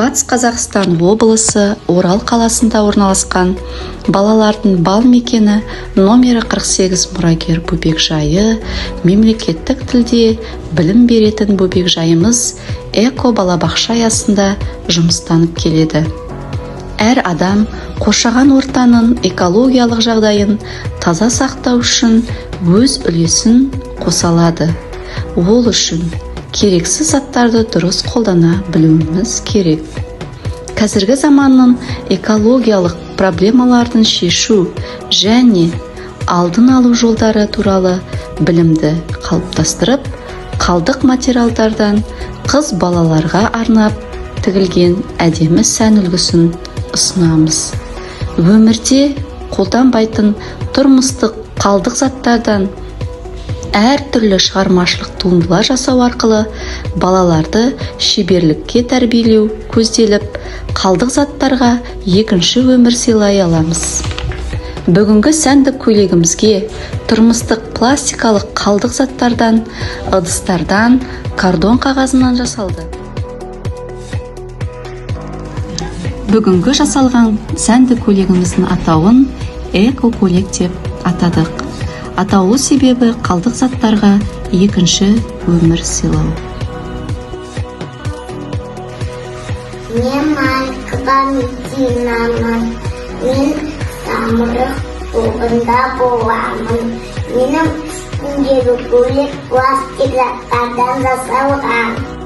Батыс Қазақстан облысы Орал қаласында орналасқан балалардың бал мекені номері 48 мұрагер бөбекжайы мемлекеттік тілде білім беретін бөбекжайымыз эко балабақша аясында жұмыстанып келеді. Әр адам қоршаған ортаның экологиялық жағдайын таза сақтау үшін өз үлесін қоса алады. Ол үшін керексіз заттарды дұрыс қолдана білуіміз керек. Қазіргі заманның экологиялық проблемалардың шешу және алдын алу жолдары туралы білімді қалыптастырып, қалдық материалдардан қыз балаларға арнап тігілген әдемі сән үлгісін ұсынамыз. Өмірде қолданбайтын тұрмыстық қалдық заттардан әр түрлі шығармашылық туындылар жасау арқылы балаларды шеберлікке тәрбиелеу көзделіп, қалдық заттарға екінші өмір сыйлай аламыз. Бүгінгі сәндік көйлегімізге тұрмыстық пластикалық қалдық заттардан, ыдыстардан, картон қағазынан жасалды. Бүгінгі жасалған сәндік көйлегіміздің атауын эко-көйлек деп атадық. Атаулы себебі қалдық заттарға екінші өмір сыйлау. Мен Валентинамын, мен самұрық тобында боламын. Менің үстімдегі көйлек пластик заттардан жасалған.